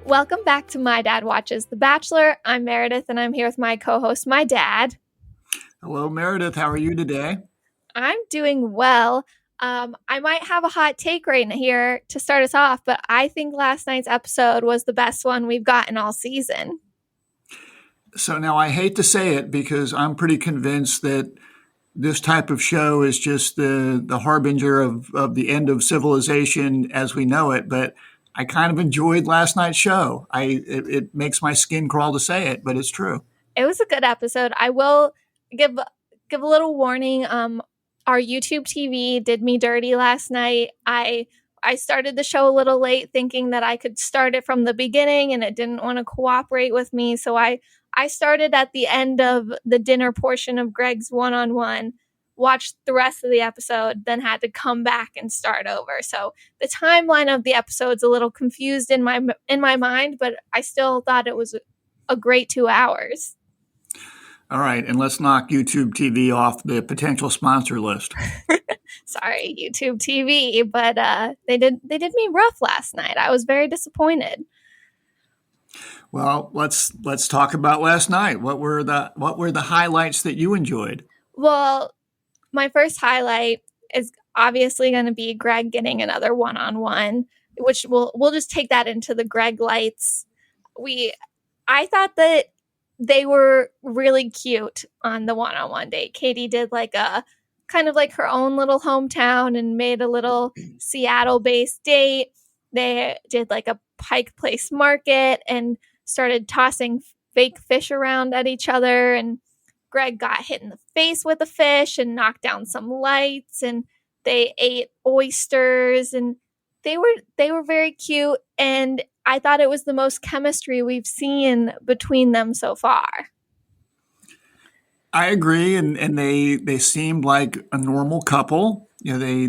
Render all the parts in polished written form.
Welcome back to My Dad Watches The Bachelor. I'm Meredith, and I'm here with my co-host, my dad. Hello, Meredith. How are you today? I'm doing well. I might have a hot take right here to start us off, but I think last night's episode was the best one we've gotten all season. So now I hate to say it because I'm pretty convinced that this type of show is just the harbinger of the end of civilization as we know it. But I kind of enjoyed last night's show. It makes my skin crawl to say it, but it's true. It was a good episode. I will give a little warning. Our YouTube TV did me dirty last night. I started the show a little late thinking that I could start it from the beginning, and it didn't want to cooperate with me. So I started at the end of the dinner portion of Greg's one-on-one, watched the rest of the episode, then had to come back and start over. So the timeline of the episode's a little confused in my mind, but I still thought it was a great 2 hours. All right, and let's knock YouTube TV off the potential sponsor list. Sorry, YouTube TV, but they did me rough last night. I was very disappointed. Well, let's talk about last night. What were the highlights that you enjoyed? Well, my first highlight is obviously going to be Greg getting another one-on-one, which we'll just take that into the Greg lights. I thought that they were really cute on the one-on-one date. Katie did like a kind of like her own little hometown and made a little Seattle-based date. They did like a Pike Place market and started tossing fake fish around at each other. And Greg got hit in the face with a fish and knocked down some lights. And they ate oysters, and they were very cute. And I thought it was the most chemistry we've seen between them so far. I agree, and they seemed like a normal couple. You know,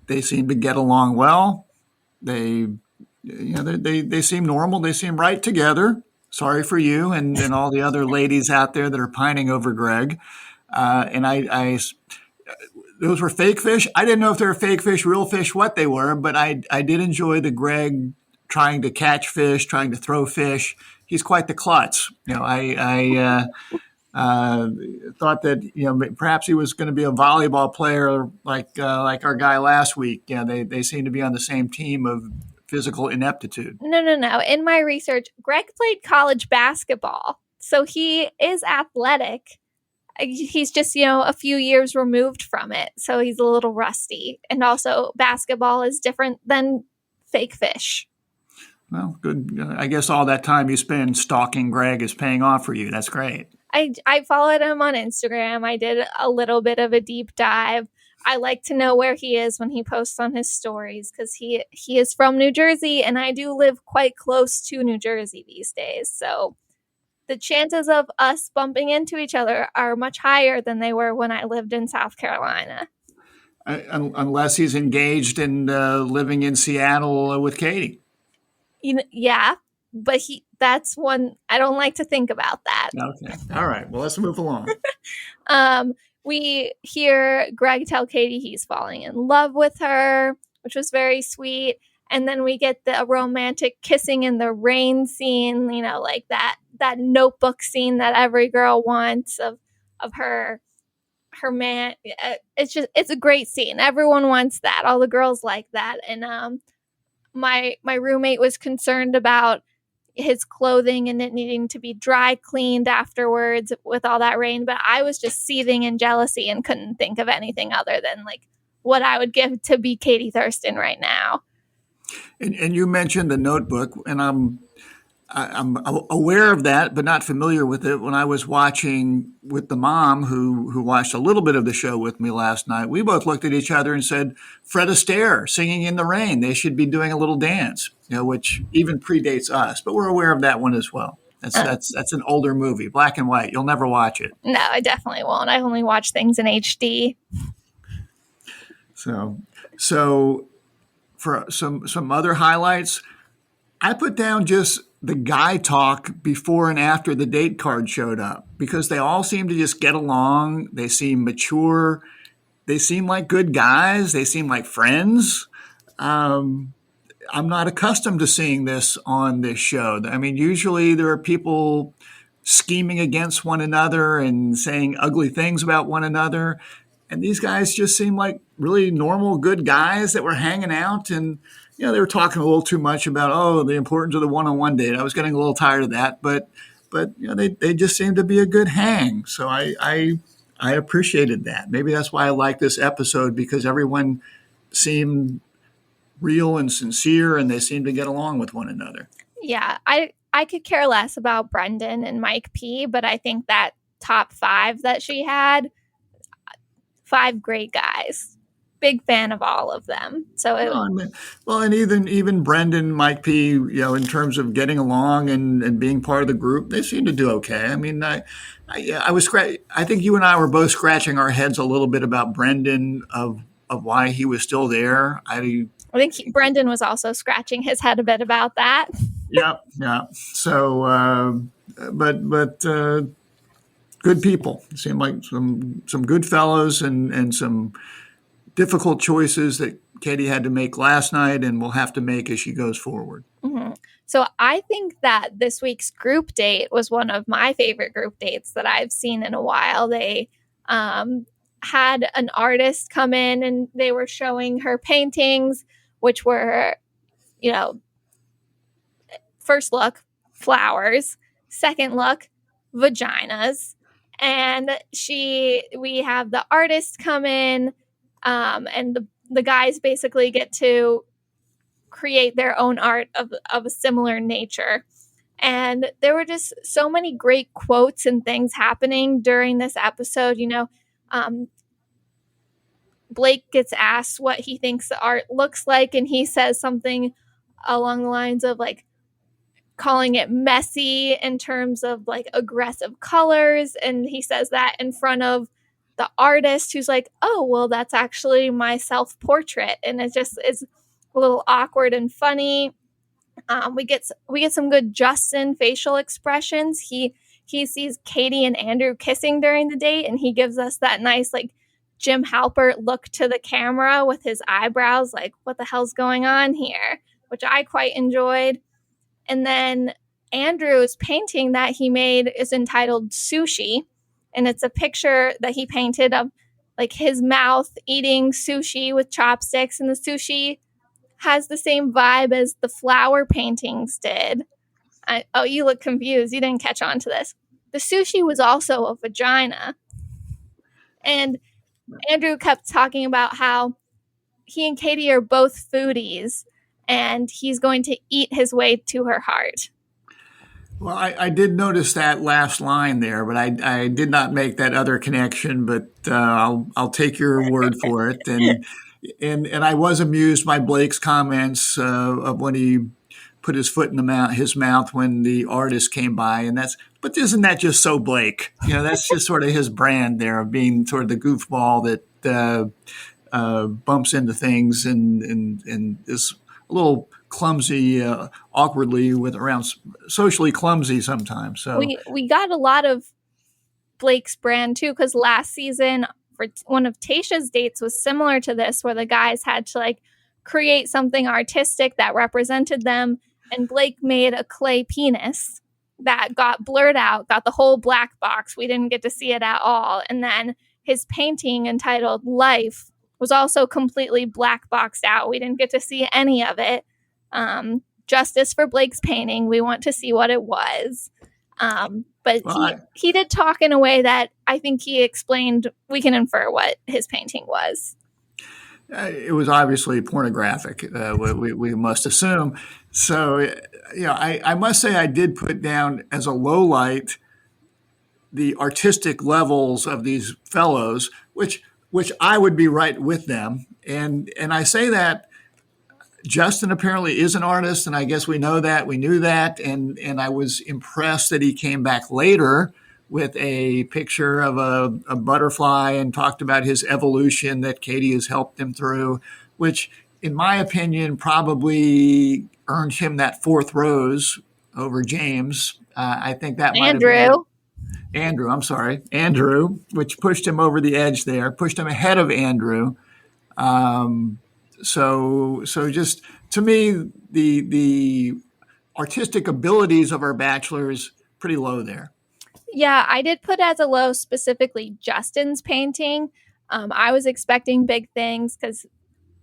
they seem to get along well. They seem normal. They seem right together. Sorry for you and all the other ladies out there that are pining over Greg. And I those were fake fish. I didn't know if they were fake fish, real fish, what they were, but I did enjoy the Greg trying to catch fish, trying to throw fish. He's quite the klutz. You know, I thought that perhaps he was going to be a volleyball player like our guy last week. Yeah, they seem to be on the same team of physical ineptitude. No. In my research, Greg played college basketball, so he is athletic. He's just, a few years removed from it, so he's a little rusty. And also, basketball is different than fake fish. Well, good. I guess all that time you spend stalking Greg is paying off for you. That's great. I followed him on Instagram. I did a little bit of a deep dive. I like to know where he is when he posts on his stories because he is from New Jersey, and I do live quite close to New Jersey these days. So the chances of us bumping into each other are much higher than they were when I lived in South Carolina. Unless he's engaged and living in Seattle with Katie. Yeah, but that's one, I don't like to think about that. Okay. All right. Well, let's move along. We hear Greg tell Katie he's falling in love with her, which was very sweet. And then we get the romantic kissing in the rain scene, like that Notebook scene that every girl wants of her man. It's a great scene. Everyone wants that. All the girls like that. And my roommate was concerned about his clothing and it needing to be dry cleaned afterwards with all that rain, but I was just seething in jealousy and couldn't think of anything other than like what I would give to be Katie Thurston right now. And you mentioned the Notebook, and I'm aware of that, but not familiar with it. When I was watching with the mom who watched a little bit of the show with me last night, we both looked at each other and said, Fred Astaire singing in the rain. They should be doing a little dance, which even predates us, but we're aware of that one as well. That's an older movie, black and white. You'll never watch it. No, I definitely won't. I only watch things in HD. So for some other highlights, I put down just the guy talk before and after the date card showed up because they all seem to just get along. They seem mature. They seem like good guys. They seem like friends. I'm not accustomed to seeing this on this show. I mean, usually there are people scheming against one another and saying ugly things about one another. And these guys just seem like really normal, good guys that were hanging out. And, they were talking a little too much about, the importance of the one-on-one date. I was getting a little tired of that, but they just seemed to be a good hang. So I appreciated that. Maybe that's why I like this episode, because everyone seemed real and sincere, and they seemed to get along with one another. Yeah, I could care less about Brendan and Mike P, but I think that top 5 that she had, 5 great guys. Big fan of all of them. So and even Brendan, Mike P, in terms of getting along and being part of the group, they seem to do okay. I mean, I think you and I were both scratching our heads a little bit about Brendan of why he was still there. I think Brendan was also scratching his head a bit about that. Yeah. So, but good people. Seem like some good fellows and some difficult choices that Katie had to make last night and will have to make as she goes forward. Mm-hmm. So I think that this week's group date was one of my favorite group dates that I've seen in a while. They had an artist come in and they were showing her paintings, which were, first look, flowers, second look, vaginas. And we have the artist come in, and the guys basically get to create their own art of a similar nature. And there were just so many great quotes and things happening during this episode. Blake gets asked what he thinks the art looks like, and he says something along the lines of like calling it messy in terms of like aggressive colors. And he says that in front of the artist, who's like, oh, well, that's actually my self-portrait. And it just is a little awkward and funny. We get some good Justin facial expressions. He sees Katie and Andrew kissing during the date, and he gives us that nice like Jim Halpert look to the camera with his eyebrows, like, what the hell's going on here? Which I quite enjoyed. And then Andrew's painting that he made is entitled Sushi. And it's a picture that he painted of like his mouth eating sushi with chopsticks. And the sushi has the same vibe as the flower paintings did. You look confused. You didn't catch on to this. The sushi was also a vagina. And Andrew kept talking about how he and Katie are both foodies, and he's going to eat his way to her heart. Well, I did notice that last line there, but I did not make that other connection. But I'll take your word for it. And I was amused by Blake's comments of when he put his foot in his mouth when the artist came by, but isn't that just so Blake? That's just sort of his brand there of being sort of the goofball that bumps into things and is a little clumsy, awkwardly socially clumsy sometimes. So we got a lot of Blake's brand too, because last season for one of Tayshia's dates was similar to this, where the guys had to like create something artistic that represented them, and Blake made a clay penis that got blurred out, got the whole black box. We didn't get to see it at all. And then his painting entitled Life was also completely black boxed out. We didn't get to see any of it. Justice for Blake's painting. We want to see what it was. But he did talk in a way that I think he explained. We can infer what his painting was. It was obviously pornographic, we must assume. So, I must say I did put down as a low light the artistic levels of these fellows, which I would be right with them. And I say that Justin apparently is an artist, and I guess we knew that. And I was impressed that he came back later with a picture of a butterfly and talked about his evolution that Katie has helped him through, which, in my opinion, probably earned him that 4th rose over James. I think that might have been Andrew, which pushed him over the edge there, pushed him ahead of Andrew. So just to me, the artistic abilities of our bachelors pretty low there. Yeah, I did put as a low specifically Justin's painting. I was expecting big things because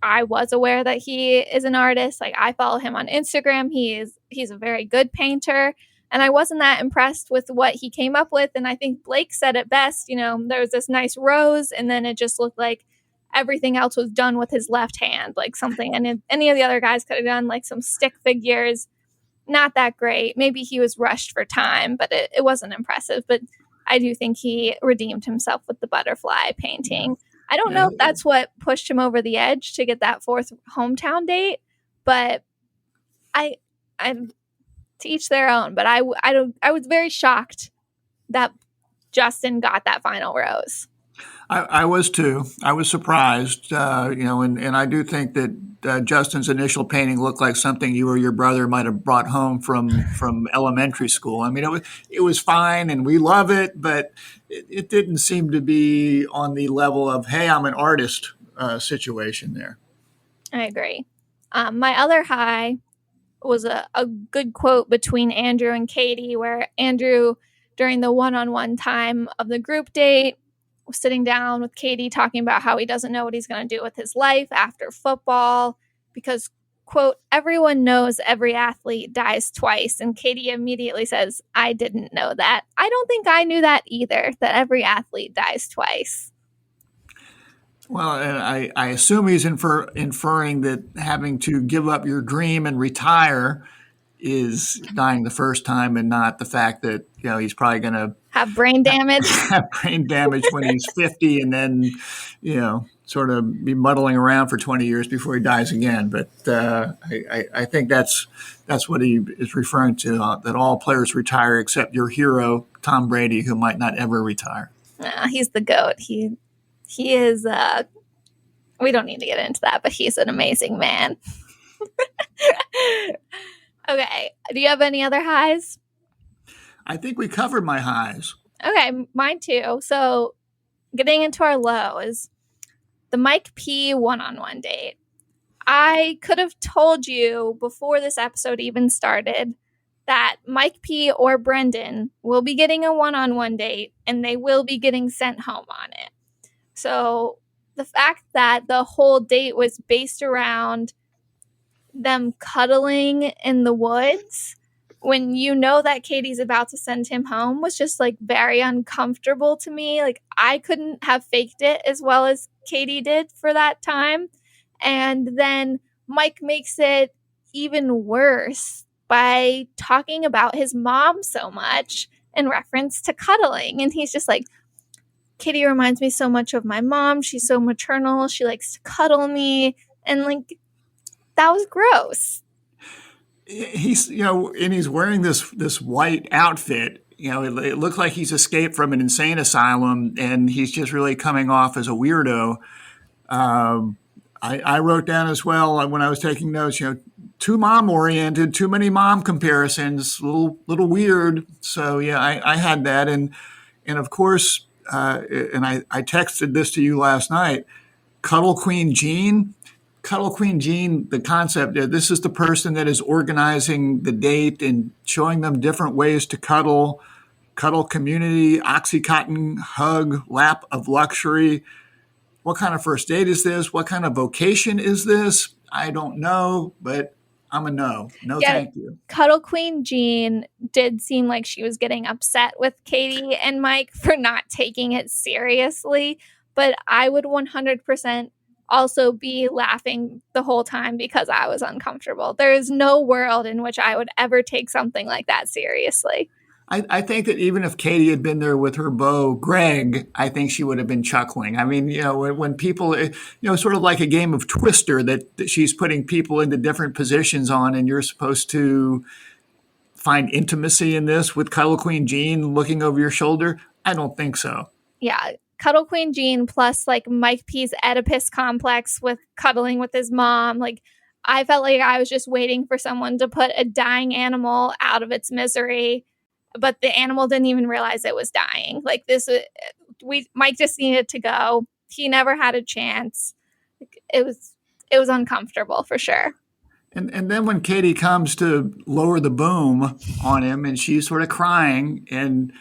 I was aware that he is an artist. Like I follow him on Instagram. He's a very good painter. And I wasn't that impressed with what he came up with. And I think Blake said it best, there was this nice rose, and then it just looked like everything else was done with his left hand, like something. And any of the other guys could have done like some stick figures. Not that great. Maybe he was rushed for time, but it wasn't impressive. But I do think he redeemed himself with the butterfly painting. I don't know if that's what pushed him over the edge to get that fourth hometown date, but I to each their own. But I was very shocked that Justin got that final rose. I was too. I was surprised, and I do think that Justin's initial painting looked like something you or your brother might have brought home from elementary school. I mean, it was fine, and we love it, but it didn't seem to be on the level of "Hey, I'm an artist" situation there. I agree. My other high was a good quote between Andrew and Katie, where Andrew, during the one-on-one time of the group date, sitting down with Katie talking about how he doesn't know what he's going to do with his life after football because, quote, everyone knows every athlete dies twice. And Katie immediately says, I didn't know that. I don't think I knew that either, that every athlete dies twice. Well, and I assume he's inferring that having to give up your dream and retire is dying the first time, and not the fact that he's probably going to have brain damage. Have brain damage when he's 50, and then sort of be muddling around for 20 years before he dies again. But I think that's what he is referring to. That all players retire except your hero Tom Brady, who might not ever retire. He's the GOAT. He is. We don't need to get into that, but he's an amazing man. Okay. Do you have any other highs? I think we covered my highs. Okay, mine too. So getting into our lows, the Mike P one-on-one date. I could have told you before this episode even started that Mike P or Brendan will be getting a one-on-one date and they will be getting sent home on it. So the fact that the whole date was based around them cuddling in the woods when you know that Katie's about to send him home was just like very uncomfortable to me. Like I couldn't have faked it as well as Katie did for that time. And then Mike makes it even worse by talking about his mom so much in reference to cuddling. And he's just like, Katie reminds me so much of my mom. She's so maternal. She likes to cuddle me. And like, that was gross. He's, and he's wearing this white outfit. It looks like he's escaped from an insane asylum, and he's just really coming off as a weirdo. I wrote down as well when I was taking notes, too mom oriented, too many mom comparisons, little weird. So yeah, I had that, and of course, and I texted this to you last night. Cuddle Queen Jean. Cuddle Queen Jean, the concept, this is the person that is organizing the date and showing them different ways to cuddle community, Oxycontin, hug, lap of luxury. What kind of first date is this? What kind of vocation is this? I don't know, but I'm a no. No, yeah, thank you. Cuddle Queen Jean did seem like she was getting upset with Katie and Mike for not taking it seriously, but I would 100% also be laughing the whole time because I was uncomfortable. There is no world in which I would ever take something like that seriously. I think that even if Katie had been there with her beau, Greg, I think she would have been chuckling. I mean, when people, sort of like a game of Twister that she's putting people into different positions on, and you're supposed to find intimacy in this with Cuddle Queen Jean looking over your shoulder. I don't think so. Yeah. Cuddle Queen Jean plus like Mike P's Oedipus complex with cuddling with his mom. Like I felt like I was just waiting for someone to put a dying animal out of its misery, but the animal didn't even realize it was dying. Like Mike just needed to go. He never had a chance. It was uncomfortable for sure. And then when Katie comes to lower the boom on him, and she's sort of crying, and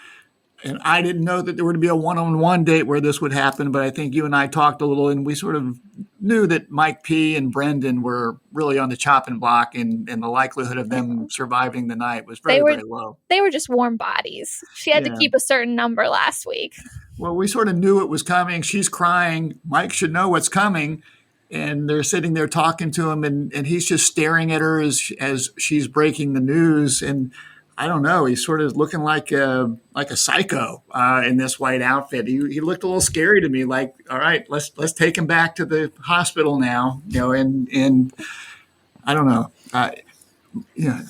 I didn't know that there would be a one-on-one date where this would happen, but I think you and I talked a little, and we sort of knew that Mike P and Brendan were really on the chopping block, and the likelihood of them surviving the night was They very, were very low. they were just warm bodies. She had to Yeah. keep a certain number last week. Well, we sort of knew it was coming. She's crying. Mike should know what's coming. And they're sitting there talking to him, and he's just staring at her as she's breaking the news. And I don't know, he's sort of looking like a psycho in this white outfit. He looked a little scary to me. Like, all right, let's take him back to the hospital now. And I don't know. Yeah.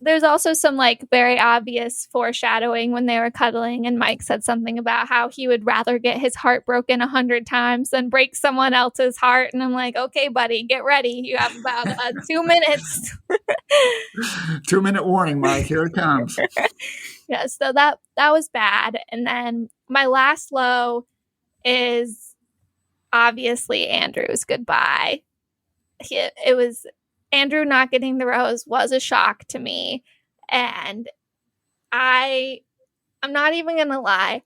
There's also some like very obvious foreshadowing when they were cuddling, and Mike said something about how he would rather get his heart broken 100 times than break someone else's heart. And I'm like, okay, buddy, get ready. You have about 2 minutes. 2-minute warning, Mike. Here it comes. Yeah, so that was bad. And then my last low is obviously Andrew's goodbye. It was Andrew not getting the rose was a shock to me. And I'm not even going to lie.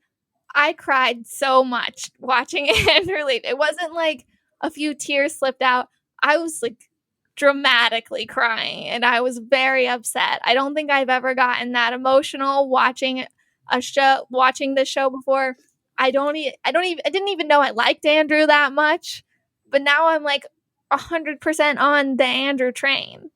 I cried so much watching Andrew leave. It wasn't like a few tears slipped out. I was like dramatically crying, and I was very upset. I don't think I've ever gotten that emotional watching the show before. I didn't even know I liked Andrew that much, but now I'm like 100% on the Andrew train.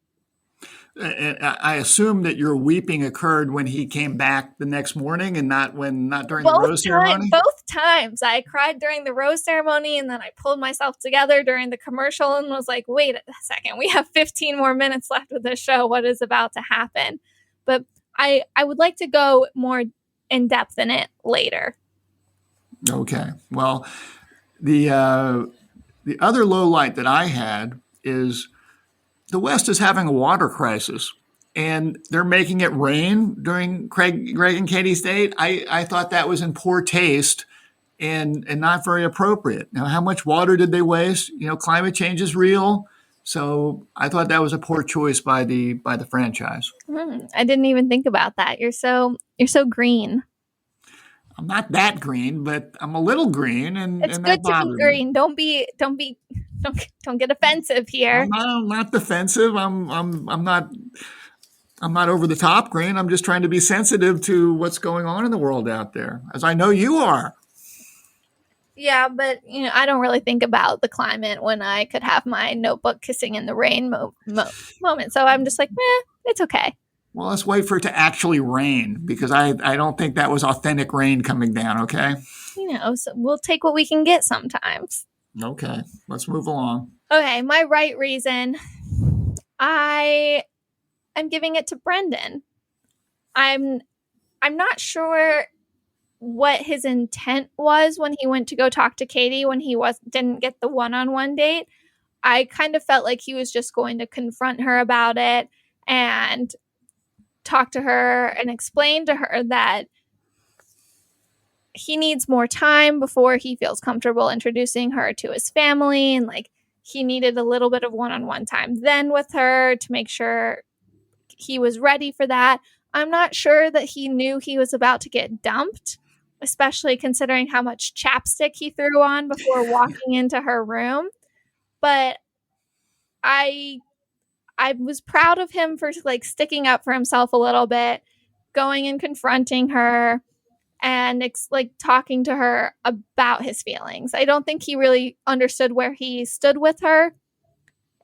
And I assume that your weeping occurred when he came back the next morning, and not during the rose ceremony. Both times I cried during the rose ceremony, and then I pulled myself together during the commercial and was like, wait a second, we have 15 more minutes left of this show. What is about to happen? But I would like to go more in depth in it later. Okay. Well, the other low light that I had is the West is having a water crisis, and they're making it rain during Greg and Katie's date. I thought that was in poor taste and not very appropriate. Now, how much water did they waste? Climate change is real. So I thought that was a poor choice by the franchise. I didn't even think about that. You're so green. I'm not that green, but I'm a little green, and it's and good that to be green. Me. Don't get offensive here. I'm not defensive. I'm not over the top green. I'm just trying to be sensitive to what's going on in the world out there, as I know you are. Yeah, but I don't really think about the climate when I could have my notebook kissing in the rain moment. So I'm just like, it's okay. Well, let's wait for it to actually rain, because I don't think that was authentic rain coming down, okay? So we'll take what we can get sometimes. Okay, let's move along. Okay, my right reason, I'm giving it to Brendan. I'm not sure what his intent was when he went to go talk to Katie when he didn't get the one-on-one date. I kind of felt like he was just going to confront her about it and talk to her and explain to her that he needs more time before he feels comfortable introducing her to his family, and like he needed a little bit of one-on-one time then with her to make sure he was ready for that. I'm not sure that he knew he was about to get dumped, especially considering how much chapstick he threw on before walking into her room. But I was proud of him for like sticking up for himself a little bit, going and confronting her and like talking to her about his feelings. I don't think he really understood where he stood with her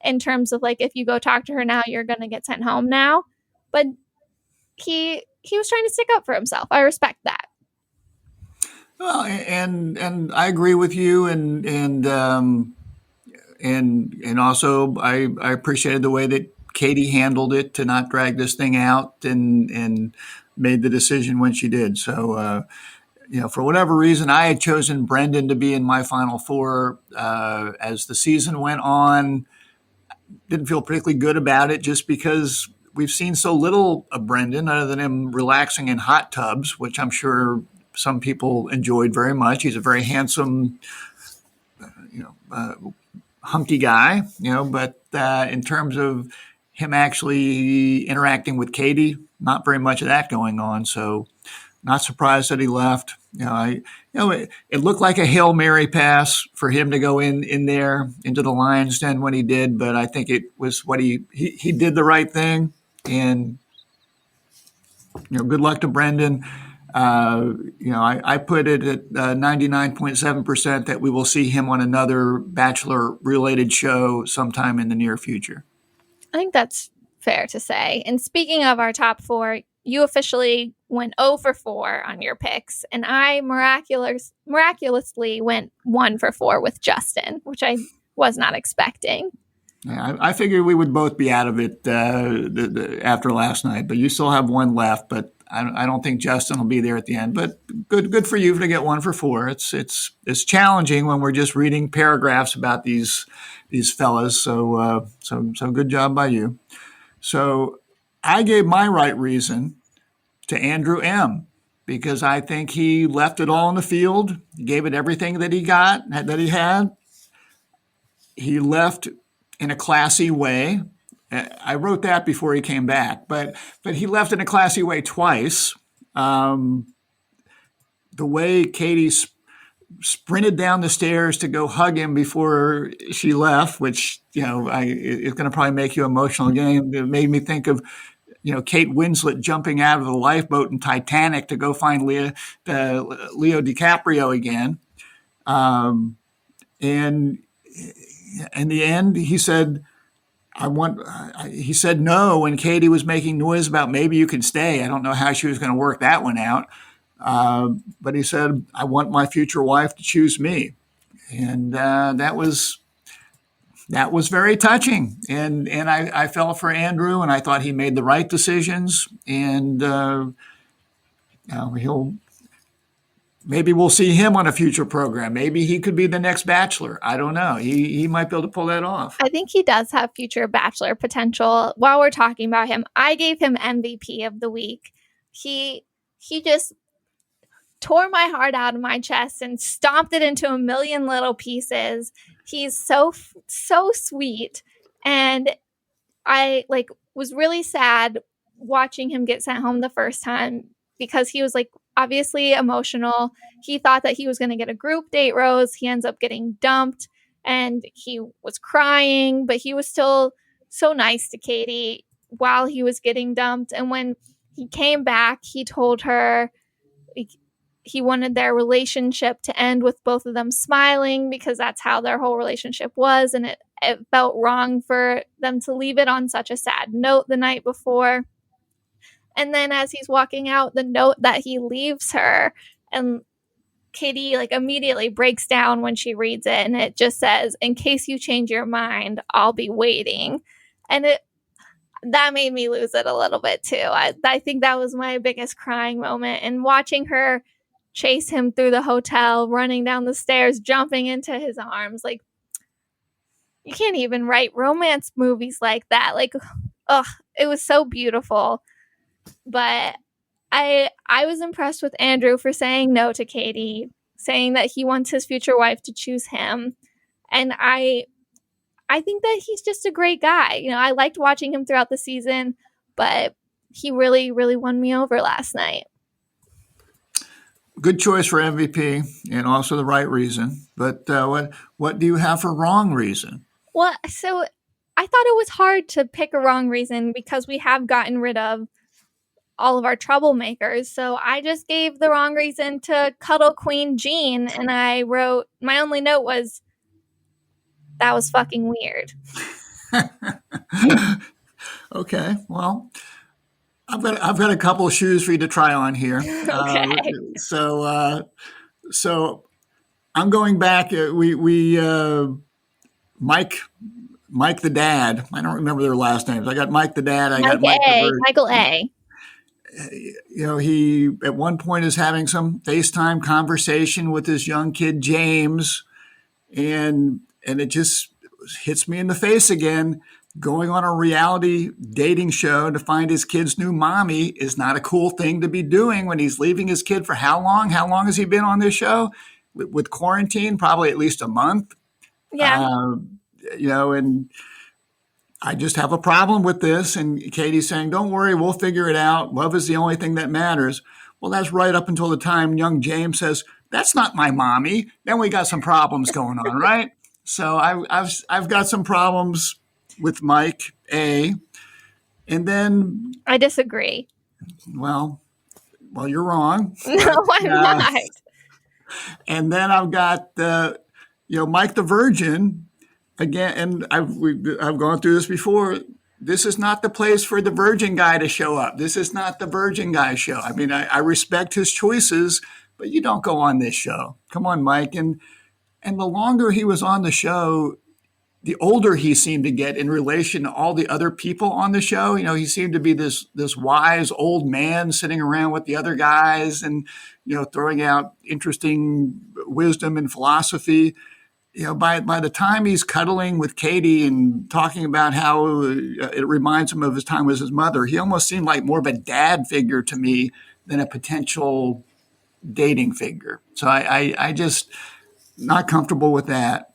in terms of like, if you go talk to her now, you're going to get sent home now. But he was trying to stick up for himself. I respect that. Well, and I agree with you, and also I appreciated the way that Katie handled it to not drag this thing out and made the decision when she did. So, for whatever reason, I had chosen Brendan to be in my final four. As the season went on, didn't feel particularly good about it, just because we've seen so little of Brendan other than him relaxing in hot tubs, which I'm sure some people enjoyed very much. He's a very handsome, hunky guy, but in terms of him actually interacting with Katie, not very much of that going on. So not surprised that he left. It looked like a Hail Mary pass for him to go in there into the Lions Den when he did, but I think it was what he did the right thing. And good luck to Brendan. I put it at 99.7% that we will see him on another Bachelor-related show sometime in the near future. I think that's fair to say. And speaking of our top four, you officially went 0 for 4 on your picks, and I miraculously went 1 for 4 with Justin, which I was not expecting. Yeah, I figured we would both be out of it after last night, but you still have one left. But I don't think Justin will be there at the end. But good for you to get 1 for 4. It's challenging when we're just reading paragraphs about these fellas. So good job by you. So I gave my right reason to Andrew M. because I think he left it all on the field. He gave it everything that he had. He left in a classy way. I wrote that before he came back, but he left in a classy way twice. The way Katie sprinted down the stairs to go hug him before she left, which it's going to probably make you emotional again. It made me think of Kate Winslet jumping out of the lifeboat in Titanic to go find Leo DiCaprio again. And in the end, he said, he said no when Katie was making noise about maybe you can stay. I don't know how she was going to work that one out. But he said, I want my future wife to choose me. And that was very touching. And I felt for Andrew, and I thought he made the right decisions. And maybe we'll see him on a future program. Maybe he could be the next Bachelor. I don't know. He might be able to pull that off. I think he does have future Bachelor potential. While we're talking about him, I gave him MVP of the week. He just tore my heart out of my chest and stomped it into a million little pieces. He's so sweet. And I was really sad watching him get sent home the first time because he was obviously emotional. He thought that he was going to get a group date rose. He ends up getting dumped and he was crying, but he was still so nice to Katie while he was getting dumped. And when he came back, he told her he wanted their relationship to end with both of them smiling because that's how their whole relationship was. And it felt wrong for them to leave it on such a sad note the night before. And then as he's walking out, the note that he leaves her, and Katie immediately breaks down when she reads it. And it just says, in case you change your mind, I'll be waiting. And that made me lose it a little bit too. I think that was my biggest crying moment. And watching her chase him through the hotel, running down the stairs, jumping into his arms. You can't even write romance movies like that. It was so beautiful. But I was impressed with Andrew for saying no to Katie, saying that he wants his future wife to choose him. And I think that he's just a great guy. I liked watching him throughout the season, but he really, really won me over last night. Good choice for MVP and also the right reason. But what do you have for wrong reason? Well, so I thought it was hard to pick a wrong reason because we have gotten rid of all of our troublemakers. So I just gave the wrong reason to Cuddle Queen Jean. And I wrote, my only note was, that was fucking weird. Okay, well, I've got a couple of shoes for you to try on here. Okay. So I'm going back. Mike the dad. I don't remember their last names. I got Mike the dad. I got Michael A. He at one point is having some FaceTime conversation with this young kid James, and it just hits me in the face again. Going on a reality dating show to find his kid's new mommy is not a cool thing to be doing when he's leaving his kid for how long? How long has he been on this show? With quarantine, probably at least a month. Yeah. and I just have a problem with this. And Katie's saying, don't worry, we'll figure it out. Love is the only thing that matters. Well, that's right up until the time young James says, that's not my mommy. Then we got some problems going on, right? So I've got some problems with Mike, A. And then I disagree. Well, you're wrong. No, I'm not. And then I've got Mike the Virgin again, and I've gone through this before. This is not the place for the Virgin guy to show up. This is not the Virgin guy show. I mean, I respect his choices, but you don't go on this show. Come on, Mike. And the longer he was on the show, the older he seemed to get in relation to all the other people on the show. He seemed to be this wise old man sitting around with the other guys and, throwing out interesting wisdom and philosophy. By the time he's cuddling with Katie and talking about how it reminds him of his time with his mother, he almost seemed like more of a dad figure to me than a potential dating figure. So I just not comfortable with that.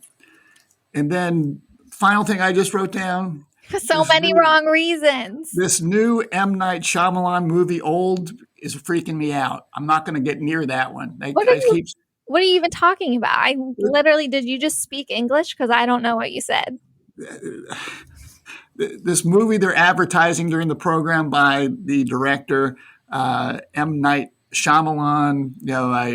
And then final thing I just wrote down. So many wrong reasons. This new M. Night Shyamalan movie, Old, is freaking me out. I'm not going to get near that one. What are you even talking about? Did you just speak English? Because I don't know what you said. This movie they're advertising during the program by the director, M. Night Shyamalan.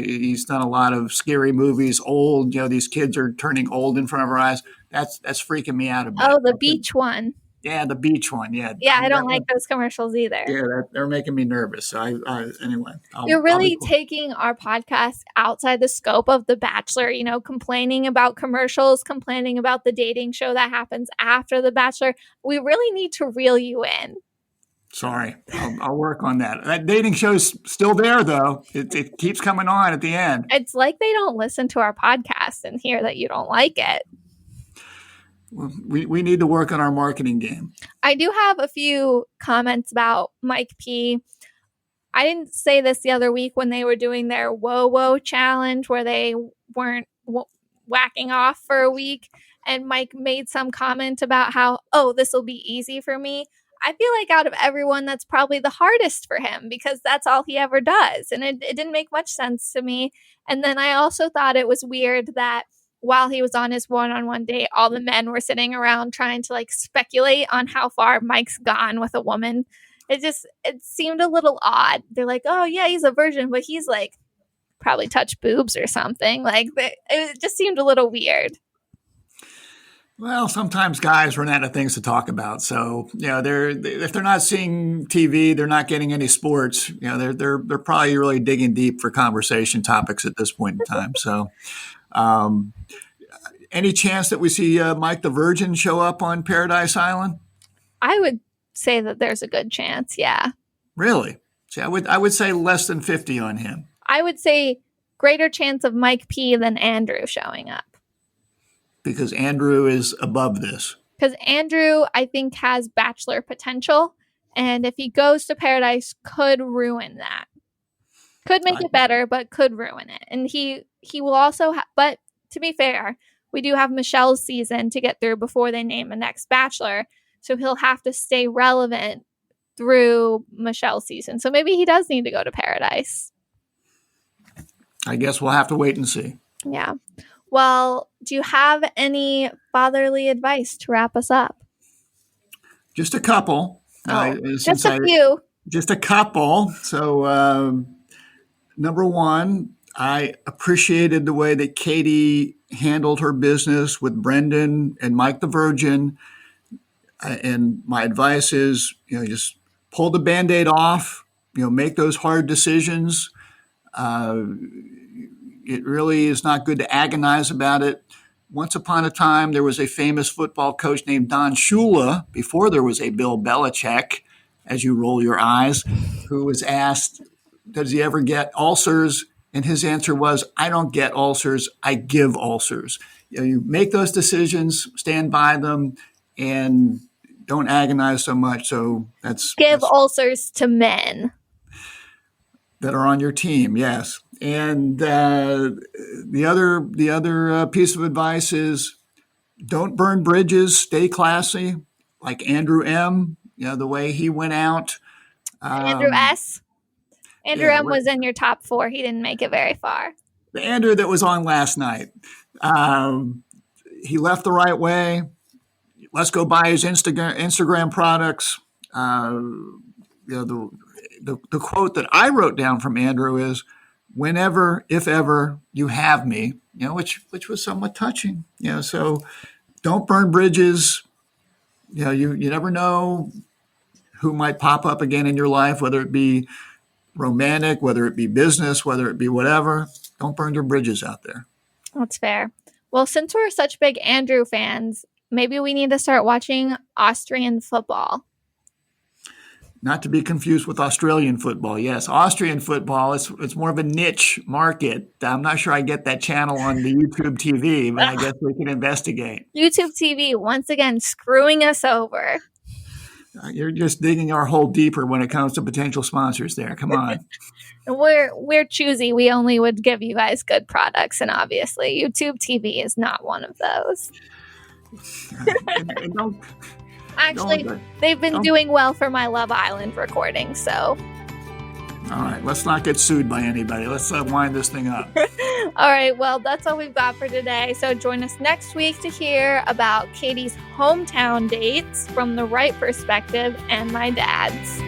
He's done a lot of scary movies. Old, these kids are turning old in front of our eyes. That's freaking me out a bit. Oh, the beach one. Yeah, the beach one. Yeah. Yeah, I don't like those commercials either. Yeah, they're making me nervous. So anyway. You're really taking our podcast outside the scope of The Bachelor, complaining about commercials, complaining about the dating show that happens after The Bachelor. We really need to reel you in. Sorry, I'll work on that. That dating show's still there, though. It keeps coming on at the end. It's like they don't listen to our podcast and hear that you don't like it. Well, we need to work on our marketing game. I do have a few comments about Mike P. I didn't say this the other week when they were doing their whoa challenge where they weren't whacking off for a week. And Mike made some comment about how, this will be easy for me. I feel like out of everyone, that's probably the hardest for him because that's all he ever does. And it didn't make much sense to me. And then I also thought it was weird that while he was on his one-on-one date, all the men were sitting around trying to speculate on how far Mike's gone with a woman. It seemed a little odd. They're like, oh yeah, he's a virgin, but he's probably touched boobs or something. It just seemed a little weird. Well, sometimes guys run out of things to talk about. So, if they're not seeing TV, they're not getting any sports. They're probably really digging deep for conversation topics at this point in time. So, any chance that we see Mike the Virgin show up on Paradise Island? I would say that there's a good chance. Yeah. Really? See, I would say less than 50 on him. I would say greater chance of Mike P than Andrew showing up. Because Andrew is above this. Because Andrew, I think, has Bachelor potential. And if he goes to Paradise, could ruin that. Could make it better, but could ruin it. And he will also but to be fair, we do have Michelle's season to get through before they name a next Bachelor. So he'll have to stay relevant through Michelle's season. So maybe he does need to go to Paradise. I guess we'll have to wait and see. Yeah. Well, do you have any fatherly advice to wrap us up? Just a couple. Just a few. Just a couple. So, number one, I appreciated the way that Katie handled her business with Brendan and Mike the Virgin. And my advice is, just pull the Band-Aid off, make those hard decisions. It really is not good to agonize about it. Once upon a time, there was a famous football coach named Don Shula, before there was a Bill Belichick, as you roll your eyes, who was asked, does he ever get ulcers? And his answer was, I don't get ulcers, I give ulcers. You make those decisions, stand by them, and don't agonize so much. So that's ulcers to men that are on your team. Yes. And the other piece of advice is don't burn bridges, stay classy, like Andrew M. The way he went out. Andrew S. Andrew Yeah, M was in your top 4. He didn't make it very far. the Andrew that was on last night. He left the right way. Let's go buy his Instagram products. The quote that I wrote down from Andrew is, "Whenever, if ever, you have me," which was somewhat touching. So don't burn bridges. You never know who might pop up again in your life, whether it be romantic, whether it be business, whether it be whatever. Don't burn your bridges out there. That's fair. Well, since we're such big Andrew fans, maybe we need to start watching Austrian football. Not to be confused with Australian football. Yes, Austrian football, it's more of a niche market. I'm not sure I get that channel on the YouTube TV, but I guess we can investigate. YouTube TV, once again, screwing us over. You're just digging our hole deeper when it comes to potential sponsors there. Come on. We're choosy. We only would give you guys good products, and obviously YouTube TV is not one of those. Actually, they've been doing well for my Love Island recording, so. All right, let's not get sued by anybody. Let's wind this thing up. All right, well, that's all we've got for today. So join us next week to hear about Katie's hometown dates from the right perspective and my dad's.